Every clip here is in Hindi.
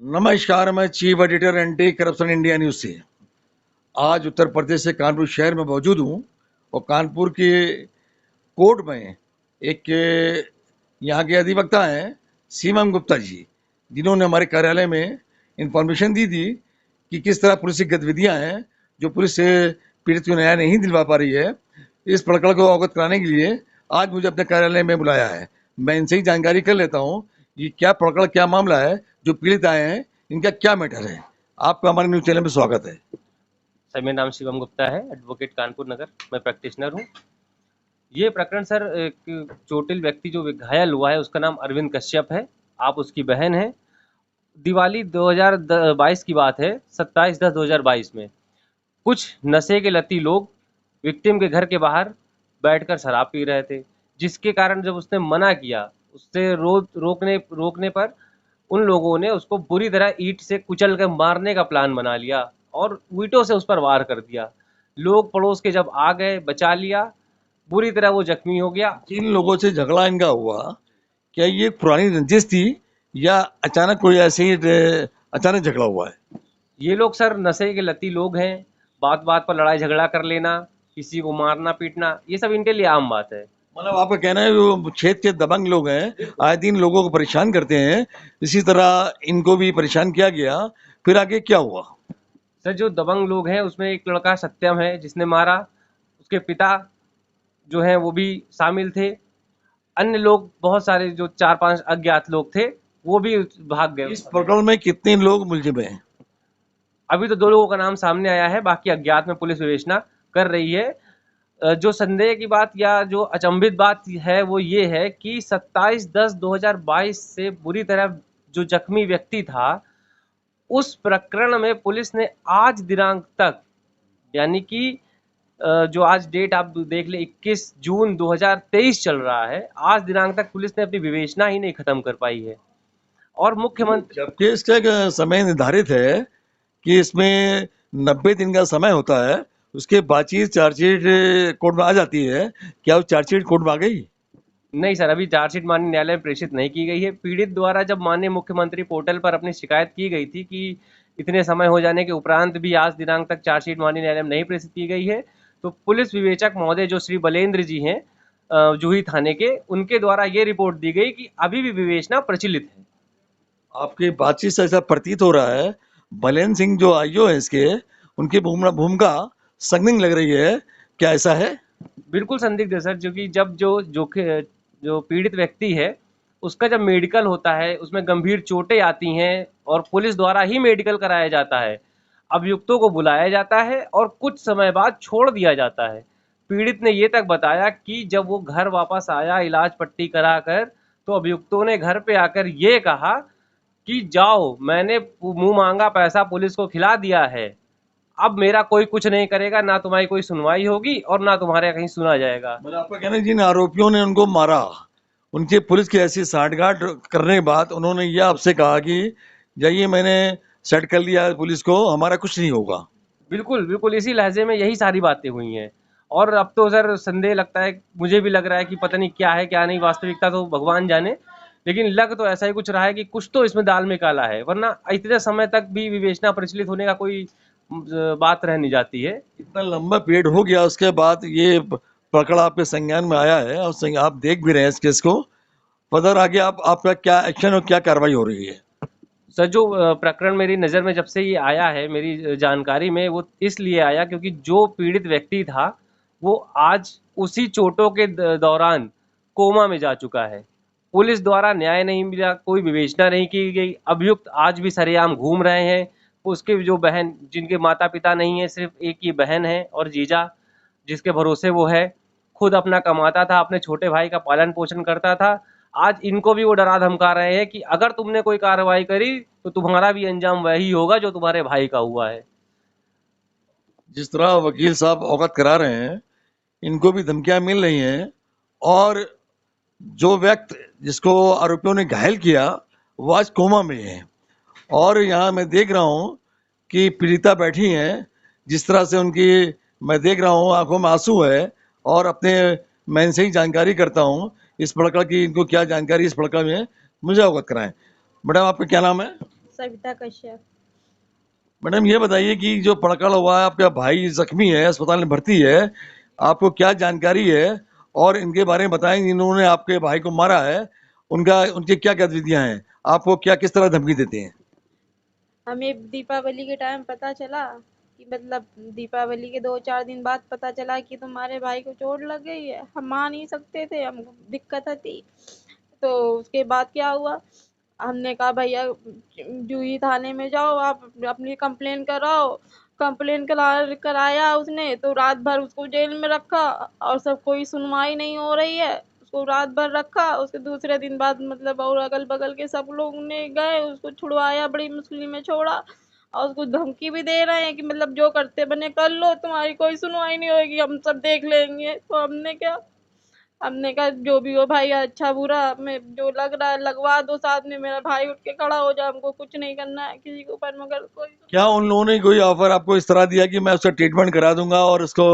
नमस्कार, मैं chief editor anti corruption India news से। आज उत्तर प्रदेश से कानपुर शहर में मौजूद हूँ और कानपुर के कोर्ट में एक यहाँ के अधिवक्ता हैं सीमम गुप्ता जी, जिन्होंने हमारे कार्यालय में इंफॉर्मेशन दी थी कि किस तरह पुलिस की गतिविधियाँ हैं जो पुलिस से पीड़ित को न्याय नहीं दिलवा पा रही है। इस प्रकरण को अवगत कराने के लिए आज मुझे अपने कार्यालय में बुलाया है। मैं इनसे ही जानकारी कर लेता हूँ कि क्या प्रकरण, क्या मामला है, जो पीड़ित आए हैं इनका क्या मैटर है। आपका हमारे न्यूज चैनल में स्वागत है। सर, मेरा नाम शिवम गुप्ता है, एडवोकेट कानपुर नगर। मैं प्रैक्टिशनर हूँ। ये प्रकरण सर, एक चोटिल व्यक्ति जो घायल हुआ है उसका नाम अरविंद कश्यप है। आप उसकी बहन हैं। दिवाली 2022 की बात है, 27/10/2022 में कुछ नशे के लती लोग विक्टिम के घर के बाहर बैठकर शराब पी रहे थे, जिसके कारण जब उसने मना किया, उससे रोकने पर उन लोगों ने उसको बुरी तरह ईंट से कुचल कर मारने का प्लान बना लिया और ईंटों से उस पर वार कर दिया। लोग पड़ोस के जब आ गए, बचा लिया। बुरी तरह वो जख्मी हो गया। जिन लोगों से झगड़ा इनका हुआ, क्या ये पुरानी रंजिश थी या अचानक कोई ऐसे ही अचानक झगड़ा हुआ है? ये लोग सर नशे के लती लोग हैं। बात बात पर लड़ाई झगड़ा कर लेना, किसी को मारना पीटना, ये सब इनके लिए आम बात है। मतलब आपका कहना है वो क्षेत्र के दबंग लोग हैं, आए दिन लोगों को परेशान करते हैं, इसी तरह इनको भी परेशान किया गया। फिर आगे क्या हुआ? सर, जो दबंग लोग हैं उसमें एक लड़का सत्यम है जिसने मारा। उसके पिता जो हैं वो भी शामिल थे। अन्य लोग बहुत सारे जो 4-5 अज्ञात लोग थे वो भी भाग गए। इस प्रकरण में कितने लोग मुलजिम हैं? अभी तो 2 लोगों का नाम सामने आया है, बाकी अज्ञात में पुलिस विवेचना कर रही है। जो संदेह की बात या जो अचंभित बात है वो ये है कि 27/10/2022 से बुरी तरह जो जख्मी व्यक्ति था, उस प्रकरण में पुलिस ने आज दिनांक तक, यानी कि जो आज डेट आप देख ले 21 जून 2023 चल रहा है, आज दिनांक तक पुलिस ने अपनी विवेचना ही नहीं खत्म कर पाई है। और मुख्यमंत्री, जबकि इसका एक समय निर्धारित है कि इसमें 90 दिन का समय होता है, उसके बातचीत चार्जशीट कोर्ट में आ जाती है। क्या वो चार्जशीट कोर्ट में आ गई? नहीं सर, अभी चार्जशीट माननीय न्यायालय में प्रेषित नहीं की गई है। पीड़ित द्वारा जब माननीय मुख्यमंत्री पोर्टल पर अपनी शिकायत की गई थी कि इतने समय हो जाने के उपरांत भी आज दिनांक तक चार्जशीट माननीय न्यायालय में नहीं प्रेषित की गई है, तो पुलिस विवेचक महोदय जो श्री बलेंद्र जी हैं जूही थाने के, उनके द्वारा ये रिपोर्ट दी गई कि अभी भी विवेचना प्रचलित है। आपकी बातचीत से ऐसा प्रतीत हो रहा है बलेन सिंह जो आईओ है इसके, उनकी भूमिका संदिग्ध लग रही है। क्या ऐसा है? बिल्कुल संदिग्ध है सर, क्योंकि जब जो पीड़ित व्यक्ति है उसका जब मेडिकल होता है उसमें गंभीर चोटें आती हैं और पुलिस द्वारा ही मेडिकल कराया जाता है। अभियुक्तों को बुलाया जाता है और कुछ समय बाद छोड़ दिया जाता है। पीड़ित ने ये तक बताया कि जब वो घर वापस आया इलाज पट्टी कराकर, तो अभियुक्तों ने घर पे आकर ये कहा कि जाओ, मैंने मुंह मांगा पैसा पुलिस को खिला दिया है, अब मेरा कोई कुछ नहीं करेगा, ना तुम्हारी कोई सुनवाई होगी और ना तुम्हारे कहीं सुना जाएगा। मतलब आपका कहना है जिन आरोपियों ने उनको मारा, उनकी पुलिस की ऐसी साठगांठ करने के बाद उन्होंने ये आपसे कहा कि जाइए, मैंने सेट कर लिया पुलिस को, हमारा कुछ नहीं होगा। बिल्कुल, बिल्कुल इसी लहजे में यही सारी बातें हुई हैं। और अब तो सर संदेह लगता है, मुझे भी लग रहा है कि पता नहीं क्या है क्या नहीं, वास्तविकता तो भगवान जाने। लेकिन लग तो ऐसा ही कुछ रहा है कि कुछ तो इसमें दाल में काला है, वरना इतने समय तक भी विवेचना प्रचलित होने का कोई बात रह नहीं जाती है। इतना लंबा पीरियड हो गया, उसके बाद ये प्रकरण आपके संज्ञान में आया है और आप देख भी रहे हैं इस केस को। फर्दर आगे आपका क्या एक्शन और क्या कार्रवाई हो रही है? सर, जो प्रकरण मेरी नज़र में जब से ये आया है, मेरी जानकारी में वो इसलिए आया क्योंकि जो पीड़ित व्यक्ति था वो आज उसी चोटों के दौरान कोमा में जा चुका है। पुलिस द्वारा न्याय नहीं मिला, कोई विवेचना नहीं की गई। अभियुक्त आज भी सरेआम घूम रहे हैं। उसके जो बहन, जिनके माता पिता नहीं है, सिर्फ एक ही बहन है और जीजा, जिसके भरोसे वो है, खुद अपना कमाता था, अपने छोटे भाई का पालन पोषण करता था। आज इनको भी वो डरा धमका रहे हैं कि अगर तुमने कोई कार्रवाई करी तो तुम्हारा भी अंजाम वही होगा जो तुम्हारे भाई का हुआ है। जिस तरह वकील साहब अवगत करा रहे हैं, इनको भी धमकियां मिल रही हैं और जो व्यक्ति जिसको आरोपियों ने घायल किया वो आज कोमा में है। और यहाँ मैं देख रहा हूँ कि पीड़िता बैठी हैं, जिस तरह से उनकी मैं देख रहा हूँ आंखों में आंसू है। और अपने मैं इनसे ही जानकारी करता हूँ इस प्रकरण की, इनको क्या जानकारी इस प्रकरण में मुझे अवगत कराएं। मैडम, आपका क्या नाम है? सविता कश्यप। मैडम ये बताइए कि जो पड़कड़ हुआ है, आपका भाई जख्मी है, अस्पताल में भर्ती है, आपको क्या जानकारी है और इनके बारे में बताएं, इन्होंने आपके भाई को मारा है, उनका उनकी क्या गतिविधियां हैं, आपको क्या किस तरह धमकी देते हैं? हमें दीपावली के टाइम पता चला कि मतलब दीपावली के 2-4 दिन बाद पता चला कि तुम्हारे भाई को चोट लग गई है। हम मान नहीं सकते थे, हमको दिक्कत थी। तो उसके बाद क्या हुआ, हमने कहा भैया जूही थाने में जाओ, आप अपनी कंप्लेन कराओ। कंप्लेन कराया उसने तो रात भर उसको जेल में रखा और सब कोई सुनवाई नहीं हो रही है। उसको रात भर रखा, उसके दूसरे दिन बाद मतलब और अगल बगल के सब लोग ने गए उसको छुड़वाया, बड़ी मुश्किल में छोड़ा और उसको धमकी भी दे रहे हैं कि मतलब जो करते बने कर लो, तुम्हारी कोई सुनवाई नहीं होगी, हम सब देख लेंगे। तो हमने कहा जो भी हो भाई, अच्छा बुरा में जो लग रहा है लगवा दो, साथ में मेरा भाई उठ के खड़ा हो जाए, हमको कुछ नहीं करना है किसी के ऊपर, मगर कोई क्या उन लोगों ने कोई ऑफर आपको इस तरह दिया कि मैं उसका ट्रीटमेंट करा दूंगा और उसको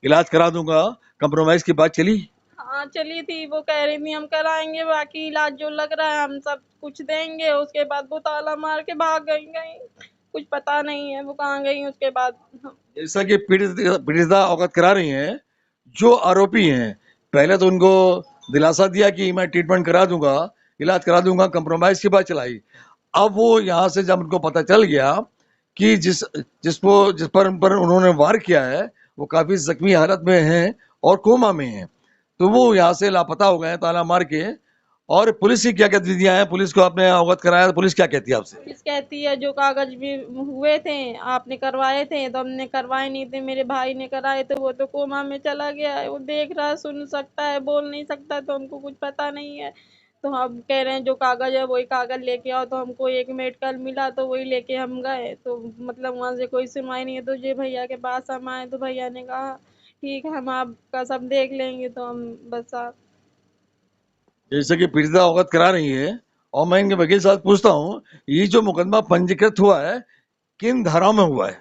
इलाज करा दूंगा, कंप्रोमाइज की बात चली? हाँ चली थी, वो कह रही थी हम कराएंगे, बाकी इलाज जो लग रहा है हम सब कुछ देंगे। उसके बाद वो ताला मार के भाग गई कहीं, कुछ पता नहीं है वो कहाँ गई उसके बाद। जैसा कि पीड़िता अवगत करा रही हैं, जो आरोपी हैं, पहले तो उनको दिलासा दिया कि मैं ट्रीटमेंट करा दूंगा, इलाज करा दूंगा, कंप्रोमाइज की बात चलाई। अब वो यहाँ से जब उनको पता चल गया कि जिस पर उन्होंने वार किया है वो काफी जख्मी हालत में है और कोमा में है, तो वो यहाँ से लापता हो गए हैं ताला मार के। और पुलिस की क्या गतिविधियां हैं, पुलिस को आपने अवगत कराया तो पुलिस क्या कहती है आपसे? पुलिस कहती है जो कागज भी हुए थे आपने करवाए थे, तो हमने करवाए नहीं थे, मेरे भाई ने कराए थे, वो तो कोमा में चला गया है, वो देख रहा है, सुन सकता है, बोल नहीं सकता, तो हमको कुछ पता नहीं है। तो हम कह रहे हैं जो कागज है वही कागज लेके आओ, तो हमको एक मेडिकल मिला तो वही लेके हम गए, तो मतलब वहाँ से कोई सुनवाई नहीं है। तो ये भैया के पास हम आए तो भैया ने कहा ठीक है हम आपका सब देख लेंगे, तो हम बस जैसे कि पीड़िता अवगत करा रही है और मैं इनके वकील साहब पूछता हूँ, ये जो मुकदमा पंजीकृत हुआ है किन धाराओं में हुआ है?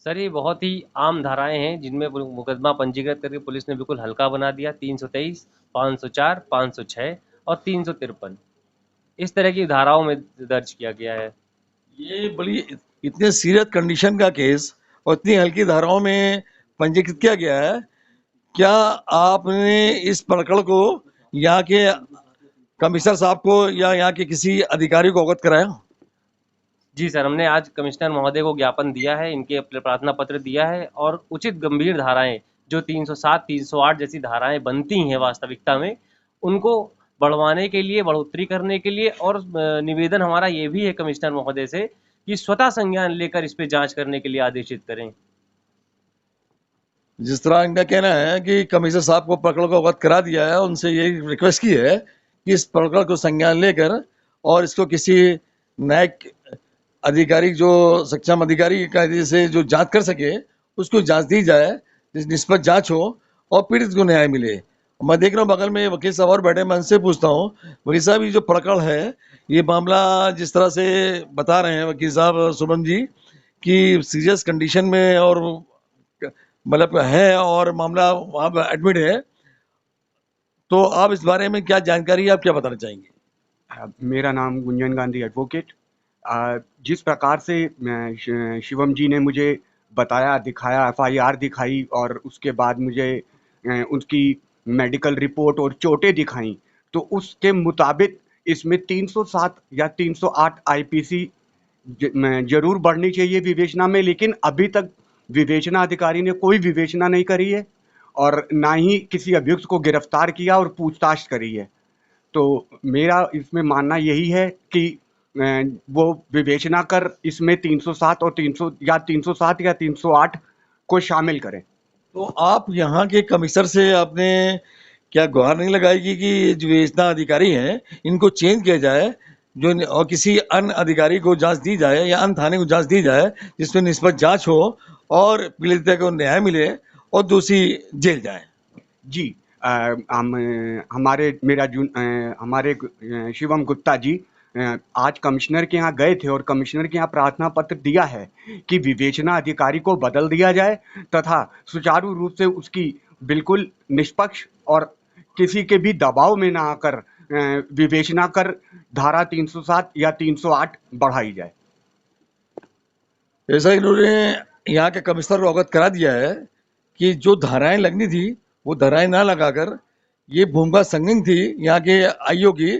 सर ये बहुत ही आम धाराएं हैं जिनमें मुकदमा पंजीकृत करके पुलिस ने बिल्कुल हल्का बना दिया। 323, 504, 506 और 353 इस तरह की धाराओं में दर्ज किया गया है। ये बड़ी इतने सीरियस कंडीशन का केस और इतनी हल्की धाराओं में पंजीकृत किया गया है, क्या आपने इस प्रकरण को यहाँ के कमिश्नर साहब को या यहाँ के किसी अधिकारी को अवगत कराया? जी सर, हमने आज कमिश्नर महोदय को ज्ञापन दिया है, इनके प्रार्थना पत्र दिया है और उचित गंभीर धाराएं जो 307, 308 जैसी धाराएं बनती हैं वास्तविकता में, उनको बढ़वाने के लिए, बढ़ोतरी करने के लिए और निवेदन हमारा ये भी है कमिश्नर महोदय से कि स्वतः संज्ञान लेकर इस पे जांच करने के लिए आदेशित करें। जिस तरह इनका कहना है कि कमिश्नर साहब को प्रकरण को अवगत करा दिया है, उनसे ये रिक्वेस्ट की है कि इस प्रकरण को संज्ञान लेकर और इसको किसी न्यायिक अधिकारी, जो सक्षम अधिकारी का से जो जांच कर सके, उसको जांच दी जाए, निष्पक्ष जांच हो और पीड़ित को न्याय मिले। मैं देख रहा हूँ बगल में वकील साहब और बैठे, मैं उनसे पूछता हूँ, वकील साहब ये जो प्रकरण है, ये मामला जिस तरह से बता रहे हैं वकील साहब शुभम जी कि सीरियस कंडीशन में और मतलब है और मामला वहाँ पर एडमिट है, तो आप इस बारे में क्या जानकारी है, आप क्या बताना चाहेंगे? मेरा नाम गुंजन गांधी एडवोकेट। जिस प्रकार से शिवम जी ने मुझे बताया, दिखाया, एफआईआर दिखाई और उसके बाद मुझे उसकी मेडिकल रिपोर्ट और चोटें दिखाई, तो उसके मुताबिक इसमें 307 या 308 आईपीसी जरूर बढ़नी चाहिए विवेचना में, लेकिन अभी तक विवेचना अधिकारी ने कोई विवेचना नहीं करी है और ना ही किसी अभियुक्त को गिरफ्तार किया और पूछताछ करी है। तो मेरा इसमें मानना यही है कि वो विवेचना कर इसमें 307 और 300 या 307 या 308 को शामिल करें। तो आप यहाँ के कमिश्नर से आपने क्या गुहार नहीं लगाएगी कि जो विवेचना अधिकारी हैं इनको चेंज किया जाए, जो और किसी अन्य अधिकारी को जांच दी जाए या अन्य थाने को जांच दी जाए जिसमें निष्पक्ष जांच हो और पीड़ित को न्याय मिले और दोषी जेल जाए? जी, हमारे शिवम गुप्ता जी आज कमिश्नर के यहाँ गए थे और कमिश्नर के यहाँ प्रार्थना पत्र दिया है कि विवेचना अधिकारी को बदल दिया जाए तथा सुचारू रूप से उसकी बिल्कुल निष्पक्ष और किसी के भी दबाव में ना आकर विवेचना कर धारा 307 या 308 बढ़ाई जाए। जैसा इन्होंने यहाँ के कमिश्नर को अवगत करा दिया है कि जो धाराएं लगनी थी वो धाराएं ना लगाकर ये भूमिका संगीन थी यहाँ के आईओ की,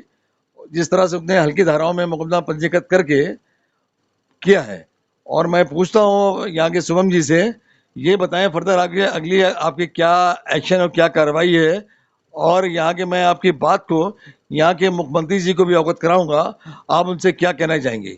जिस तरह से उसने हल्की धाराओं में मुकदमा पंजीकृत करके किया है। और मैं पूछता हूँ यहाँ के शुभम जी से, ये बताएं फर्दर आगे अगली आपकी क्या एक्शन और क्या कार्रवाई है, और यहाँ के मैं आपकी बात को यहाँ के मुख्यमंत्री जी को भी अवगत कराऊंगा, आप उनसे क्या कहना चाहेंगे?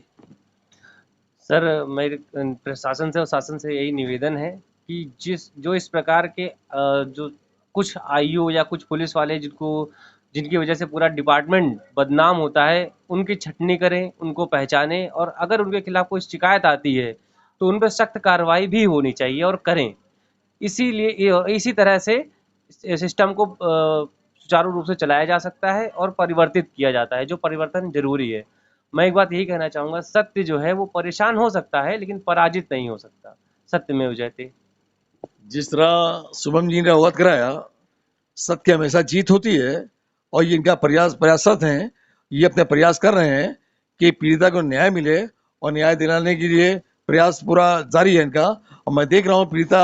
सर, मेरे प्रशासन से और शासन से यही निवेदन है कि जो इस प्रकार के जो कुछ आईओ या कुछ पुलिस वाले जिनकी वजह से पूरा डिपार्टमेंट बदनाम होता है, उनकी छटनी करें, उनको पहचानें, और अगर उनके खिलाफ कोई शिकायत आती है तो उन पर सख्त कार्रवाई भी होनी चाहिए और करें। इसी तरह से सिस्टम को सुचारू रूप से चलाया जा सकता है और परिवर्तित किया जाता है, जो परिवर्तन जरूरी है। मैं एक बात यही कहना चाहूँगा, सत्य जो है वो परेशान हो सकता है लेकिन पराजित नहीं हो सकता। सत्यमेव जयते। जिस तरह शुभम जी ने अवगत कराया, सत्य हमेशा जीत होती है और ये इनका प्रयासरत हैं, ये अपने प्रयास कर रहे हैं कि पीड़िता को न्याय मिले और न्याय दिलाने के लिए प्रयास पूरा जारी है इनका। और मैं देख रहा हूँ पीड़िता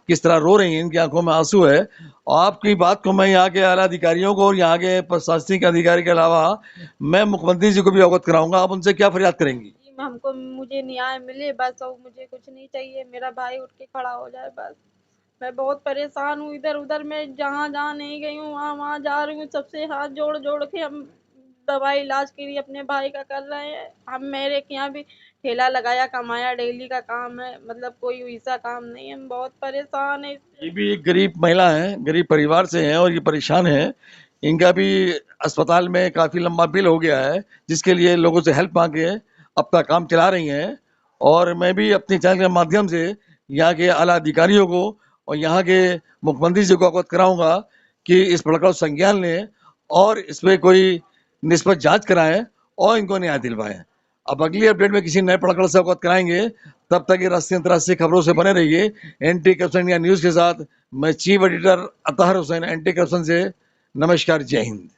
किस तरह रो रही है, इनकी आंखों में आंसू है। और आपकी बात को मैं यहाँ के आला अधिकारियों को और यहाँ के प्रशासनिक अधिकारी के अलावा मैं मुख्यमंत्री जी को भी अवगत कराऊंगा। आप उनसे क्या फरियाद करेंगी? मुझे न्याय मिले बस, और मुझे कुछ नहीं चाहिए, मेरा भाई उठ के खड़ा हो जाए बस। मैं बहुत परेशान हूँ, इधर उधर मैं जहाँ नहीं गई हूँ वहाँ जा रही हूँ। सबसे हाथ जोड़ जोड़ के हम दवाई इलाज के लिए अपने भाई का कर रहे हैं। हम मेरे यहाँ भी ठेला लगाया, कमाया, डेली का काम है, मतलब कोई वैसा काम नहीं है। हम बहुत परेशान है। ये भी एक गरीब महिला है, गरीब परिवार से हैं और ये परेशान है। इनका भी अस्पताल में काफी लंबा बिल हो गया है, जिसके लिए लोगों से हेल्प मांगे अपना काम चला रही हैं। और मैं भी अपने चैनल के माध्यम से यहाँ के आला अधिकारियों को और यहाँ के मुख्यमंत्री जी को अवगत कराऊंगा कि इस प्रकरण को संज्ञान लें और इस पर कोई निष्पक्ष जांच कराएं और इनको न्याय दिलवाएं। अब अगली अपडेट में किसी नए प्रकरण से अवगत कराएंगे। तब तक ये राष्ट्रीय अंतर्राष्ट्रीय खबरों से बने रहिए एंटी करप्शन इंडिया न्यूज के साथ। मैं chief editor Athar Hussain, anti corruption से। नमस्कार, जय हिंद।